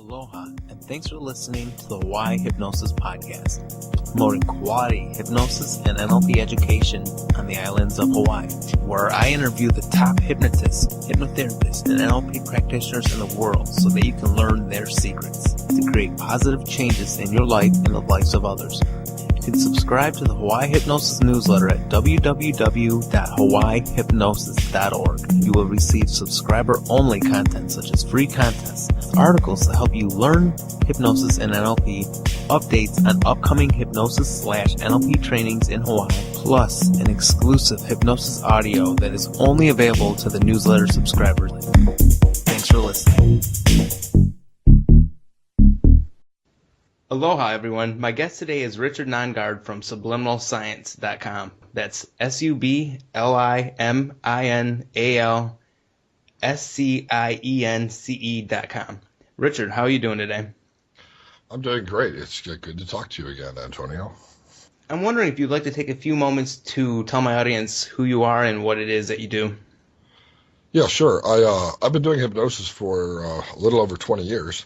Aloha, and thanks for listening to the Why Hypnosis podcast, promoting quality hypnosis and NLP education on the islands of Hawaii, where I interview the top hypnotists, hypnotherapists, and NLP practitioners in the world so that you can learn their secrets to create positive changes in your life and the lives of others. You can subscribe to the Hawaii Hypnosis newsletter at www.hawaiihypnosis.org. You will receive subscriber-only content such as free contests, articles that help you learn hypnosis and NLP, updates on upcoming hypnosis/NLP trainings in Hawaii, plus an exclusive hypnosis audio that is only available to the newsletter subscribers. Thanks for listening. Aloha, everyone. My guest today is Richard Nongard from subliminalscience.com. That's subliminalscience.com. Richard, how are you doing today? I'm doing great. It's good to talk to you again, Antonio. I'm wondering if you'd like to take a few moments to tell my audience who you are and what it is that you do. Yeah, sure. I've been doing hypnosis for a little over 20 years,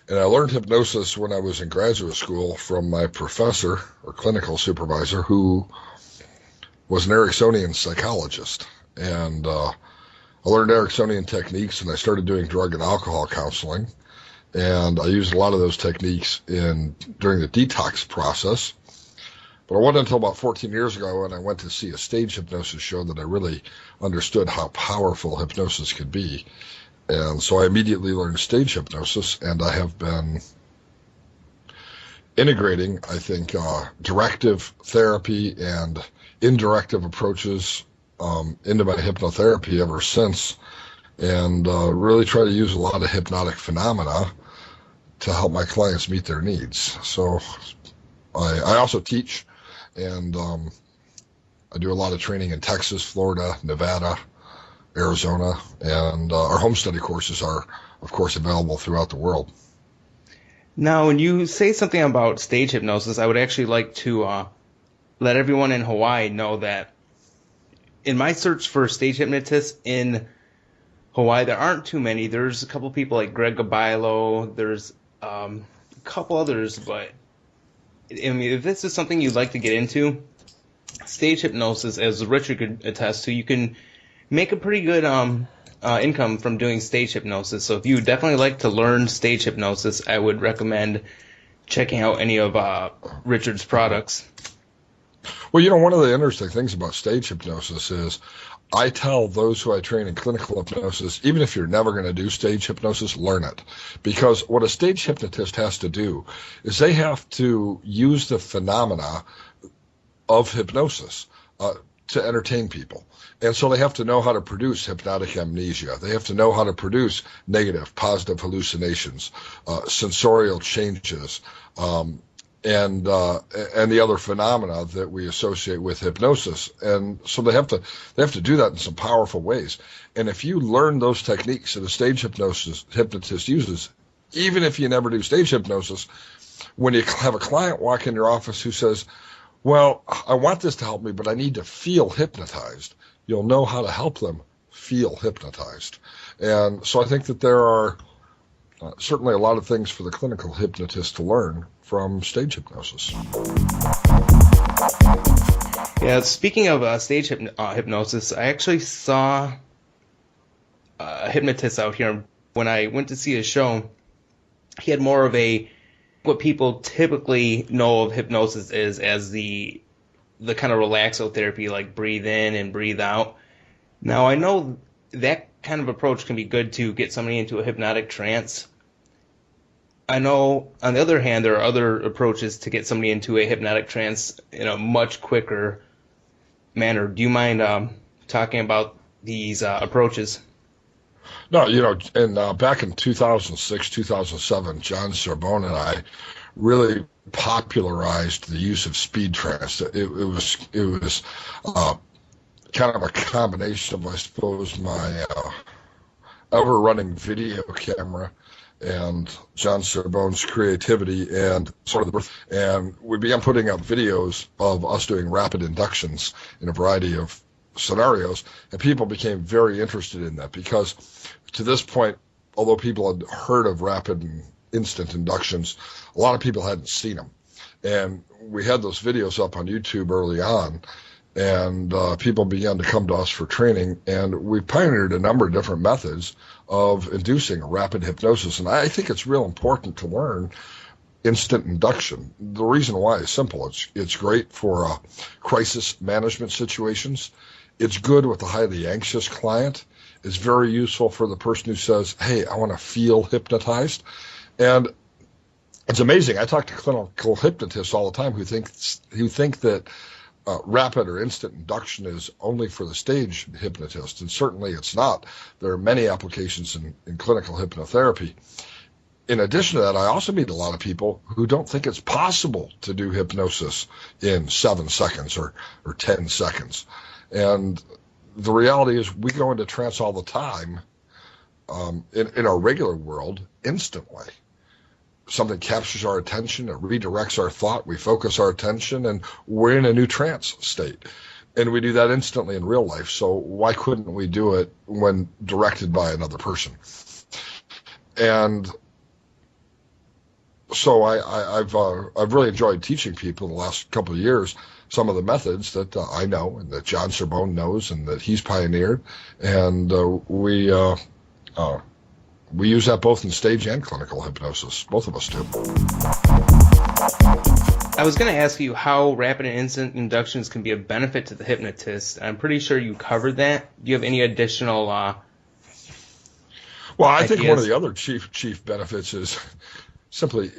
and I learned hypnosis when I was in graduate school from my professor or clinical supervisor who was an Ericksonian psychologist. And I learned Ericksonian techniques, and I started doing drug and alcohol counseling. And I used a lot of those techniques during the detox process. But it wasn't until about 14 years ago when I went to see a stage hypnosis show that I really understood how powerful hypnosis could be. And so I immediately learned stage hypnosis, and I have been integrating, I think, directive therapy and indirective approaches into my hypnotherapy ever since, and really try to use a lot of hypnotic phenomena to help my clients meet their needs. So I also teach, and I do a lot of training in Texas, Florida, Nevada, Arizona, and our home study courses are, of course, available throughout the world. Now, when you say something about stage hypnosis, I would actually like to let everyone in Hawaii know that in my search for stage hypnotists in Hawaii, there aren't too many. There's a couple people like Greg Gabailo. There's a couple others, but I mean, if this is something you'd like to get into, stage hypnosis, as Richard could attest to, you can make a pretty good income from doing stage hypnosis. So if you would definitely like to learn stage hypnosis, I would recommend checking out any of Richard's products. Well, one of the interesting things about stage hypnosis is I tell those who I train in clinical hypnosis, even if you're never going to do stage hypnosis, learn it. Because what a stage hypnotist has to do is they have to use the phenomena of hypnosis to entertain people. And so they have to know how to produce hypnotic amnesia. They have to know how to produce negative, positive hallucinations, sensorial changes, and the other phenomena that we associate with hypnosis. And so they have to do that in some powerful ways. And if you learn those techniques that a stage hypnotist uses, even if you never do stage hypnosis, when you have a client walk in your office who says, well, I want this to help me, but I need to feel hypnotized, you'll know how to help them feel hypnotized. And so I think that there are certainly a lot of things for the clinical hypnotist to learn from stage hypnosis. Yeah, speaking of stage hypnosis, I actually saw a hypnotist out here. When I went to see a show, he had more of what people typically know of hypnosis is as the kind of relaxotherapy, like breathe in and breathe out. Now, I know that kind of approach can be good to get somebody into a hypnotic trance. I know, on the other hand, there are other approaches to get somebody into a hypnotic trance in a much quicker manner. Do you mind talking about these approaches? No, back in 2006, 2007, John Sorbonne and I really popularized the use of speed trance. It was kind of a combination of, I suppose, my ever-running video camera and John Sorbonne's creativity and sort of the birth. And we began putting up videos of us doing rapid inductions in a variety of scenarios, and people became very interested in that because to this point, although people had heard of rapid instant inductions, a lot of people hadn't seen them. And we had those videos up on YouTube early on, and people began to come to us for training, and we pioneered a number of different methods of inducing rapid hypnosis. And I think it's real important to learn instant induction. The reason why is simple. It's great for crisis management situations. It's good with a highly anxious client. It's very useful for the person who says, hey, I want to feel hypnotized. And it's amazing. I talk to clinical hypnotists all the time who think that rapid or instant induction is only for the stage hypnotist, and certainly it's not. There are many applications in clinical hypnotherapy. In addition to that, I also meet a lot of people who don't think it's possible to do hypnosis in 7 seconds or 10 seconds. And the reality is we go into trance all the time in our regular world instantly. Something captures our attention, it redirects our thought, we focus our attention, and we're in a new trance state. And we do that instantly in real life, so why couldn't we do it when directed by another person? And so I've really enjoyed teaching people the last couple of years some of the methods that I know and that John Sorbonne knows and that he's pioneered, and we use that both in stage and clinical hypnosis. Both of us do. I was going to ask you how rapid and instant inductions can be a benefit to the hypnotist. I'm pretty sure you covered that. Do you have any additional Well, I ideas? think one of the other chief benefits is simply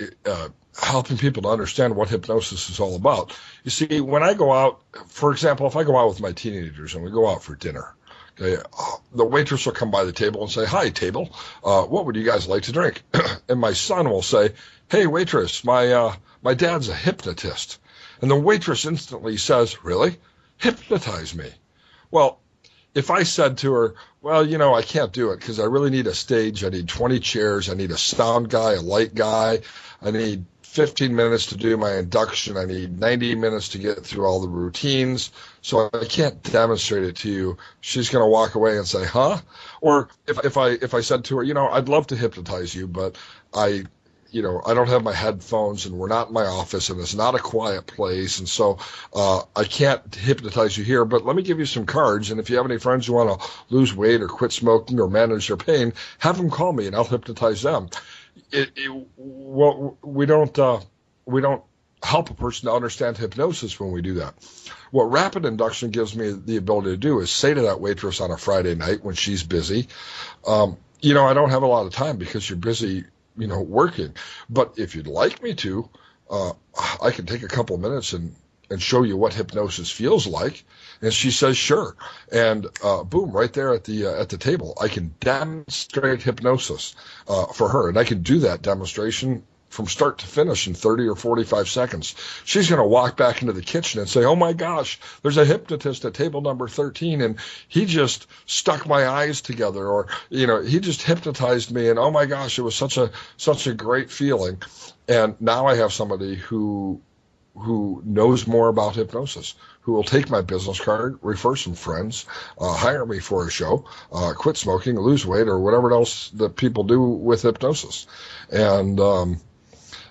helping people to understand what hypnosis is all about. You see, when I go out, for example, if I go out with my teenagers and we go out for dinner, okay, the waitress will come by the table and say, hi, table, what would you guys like to drink? And my son will say, hey, waitress, my dad's a hypnotist. And the waitress instantly says, really? Hypnotize me. Well, if I said to her, well, you know, I can't do it because I really need a stage. I need 20 chairs. I need a sound guy, a light guy. I need 15 minutes to do my induction. I need 90 minutes to get through all the routines. So I can't demonstrate it to you. She's going to walk away and say, huh? Or if I said to her, you know, I'd love to hypnotize you, but I don't have my headphones and we're not in my office and it's not a quiet place. And so I can't hypnotize you here, but let me give you some cards. And if you have any friends who want to lose weight or quit smoking or manage their pain, have them call me and I'll hypnotize them. We don't help a person to understand hypnosis when we do that. What rapid induction gives me the ability to do is say to that waitress on a Friday night when she's busy, I don't have a lot of time because you're busy, working. But if you'd like me to, I can take a couple of minutes and show you what hypnosis feels like. And she says, sure. And boom, right there at the table, I can demonstrate hypnosis for her. And I can do that demonstration from start to finish in 30 or 45 seconds. She's going to walk back into the kitchen and say, oh my gosh, there's a hypnotist at table number 13 and he just stuck my eyes together, or, he just hypnotized me and oh my gosh, it was such a great feeling. And now I have somebody who knows more about hypnosis, who will take my business card, refer some friends, hire me for a show, quit smoking, lose weight, or whatever else that people do with hypnosis.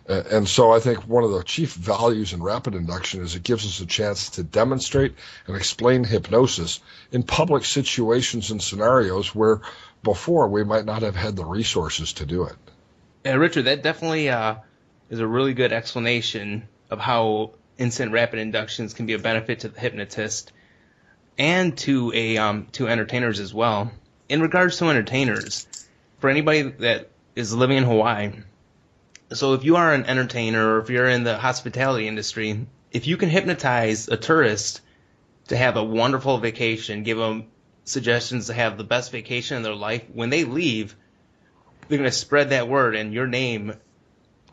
And so I think one of the chief values in rapid induction is it gives us a chance to demonstrate and explain hypnosis in public situations and scenarios where before we might not have had the resources to do it. Yeah, Richard, that definitely is a really good explanation of how instant rapid inductions can be a benefit to the hypnotist and to entertainers as well. In regards to entertainers, for anybody that is living in Hawaii, so if you are an entertainer or if you're in the hospitality industry, if you can hypnotize a tourist to have a wonderful vacation, give them suggestions to have the best vacation in their life, when they leave, they're going to spread that word, and your name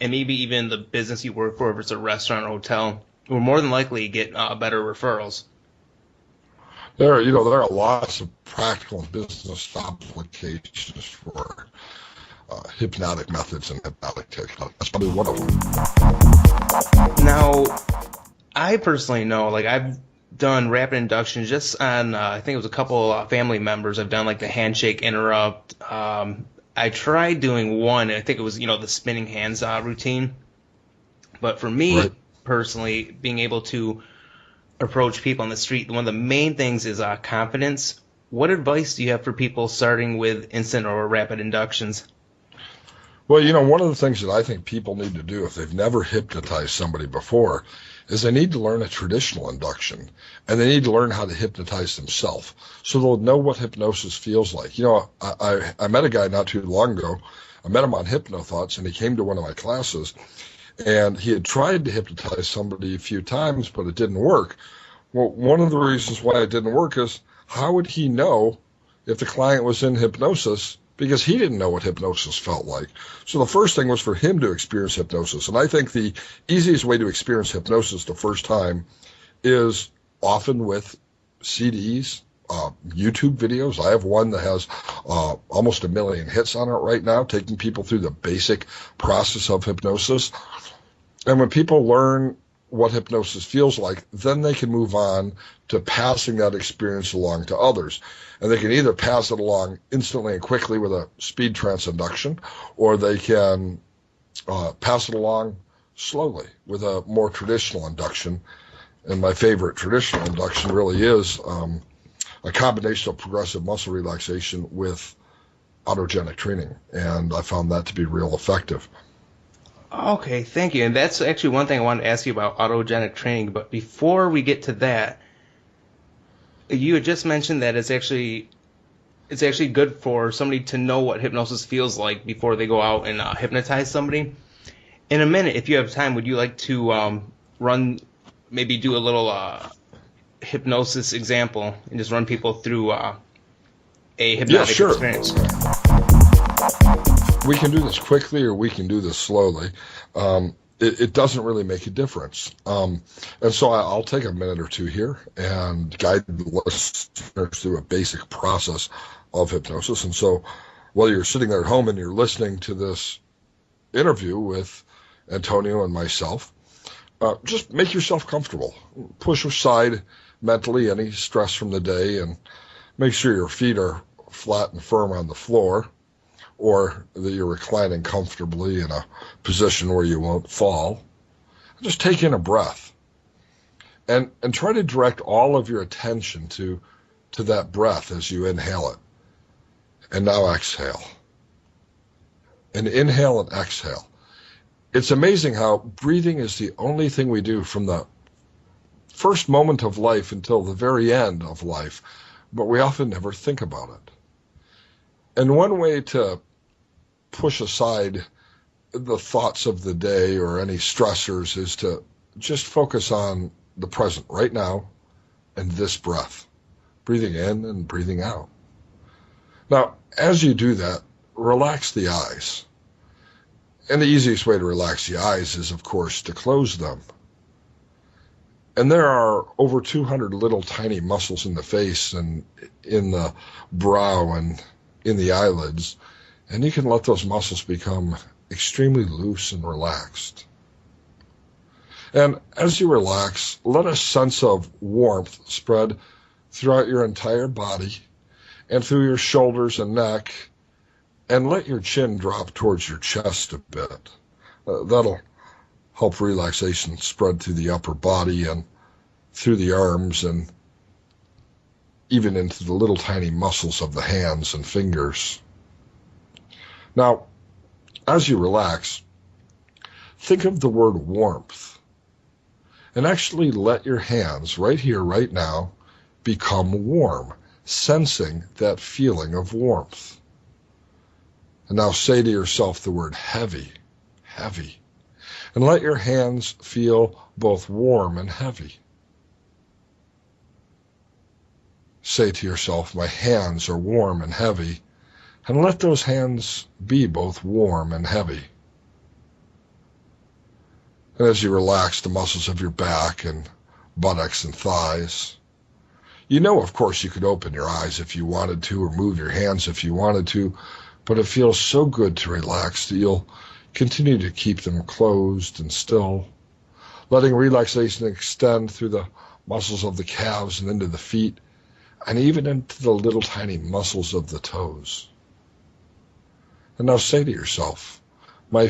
and maybe even the business you work for, if it's a restaurant or hotel, will more than likely get better referrals. There are lots of practical business applications for hypnotic methods and hypnotic techniques. That's probably one of them. Now, I personally know, I've done rapid inductions just on, I think it was a couple family members. I've done the handshake interrupt. I tried doing one, and I think it was, the spinning hands routine. But for me, Right. personally, being able to approach people on the street, one of the main things is confidence. What advice do you have for people starting with instant or rapid inductions? Well, one of the things that I think people need to do if they've never hypnotized somebody before is they need to learn a traditional induction, and they need to learn how to hypnotize themselves so they'll know what hypnosis feels like. I met a guy not too long ago. I met him on HypnoThoughts, and he came to one of my classes, and he had tried to hypnotize somebody a few times, but it didn't work. Well, one of the reasons why it didn't work is how would he know if the client was in hypnosis, because he didn't know what hypnosis felt like. So the first thing was for him to experience hypnosis. And I think the easiest way to experience hypnosis the first time is often with CDs, YouTube videos. I have one that has almost 1 million hits on it right now, taking people through the basic process of hypnosis. And when people learn what hypnosis feels like, then they can move on to passing that experience along to others. And they can either pass it along instantly and quickly with a speed trance induction, or they can pass it along slowly with a more traditional induction. And my favorite traditional induction really is a combination of progressive muscle relaxation with autogenic training. And I found that to be real effective. Okay, thank you. And that's actually one thing I wanted to ask you about autogenic training. But before we get to that, you had just mentioned that it's actually good for somebody to know what hypnosis feels like before they go out and hypnotize somebody. In a minute, if you have time, would you like to do a little hypnosis example and just run people through a hypnotic experience? We can do this quickly or we can do this slowly. It doesn't really make a difference. And so I'll take a minute or two here and guide the listeners through a basic process of hypnosis. And so while you're sitting there at home and you're listening to this interview with Antonio and myself, just make yourself comfortable. Push aside mentally any stress from the day and make sure your feet are flat and firm on the floor, or that you're reclining comfortably in a position where you won't fall. Just take in a breath and try to direct all of your attention to that breath as you inhale it. And now exhale. And inhale and exhale. It's amazing how breathing is the only thing we do from the first moment of life until the very end of life, but we often never think about it. And one way to push aside the thoughts of the day or any stressors is to just focus on the present right now and this breath, breathing in and breathing out. Now, as you do that, relax the eyes. And the easiest way to relax the eyes is, of course, to close them. And there are over 200 little tiny muscles in the face and in the brow and in the eyelids, and you can let those muscles become extremely loose and relaxed. And as you relax, let a sense of warmth spread throughout your entire body and through your shoulders and neck, and let your chin drop towards your chest a bit. That'll help relaxation spread through the upper body and through the arms and even into the little tiny muscles of the hands and fingers. Now, as you relax, think of the word warmth and actually let your hands right here, right now, become warm, sensing that feeling of warmth. And now say to yourself the word heavy, heavy, and let your hands feel both warm and heavy. Say to yourself, my hands are warm and heavy, and let those hands be both warm and heavy. And as you relax the muscles of your back and buttocks and thighs, you know, of course, you could open your eyes if you wanted to, or move your hands if you wanted to, but it feels so good to relax that you'll continue to keep them closed and still, letting relaxation extend through the muscles of the calves and into the feet, and even into the little tiny muscles of the toes. And now say to yourself, my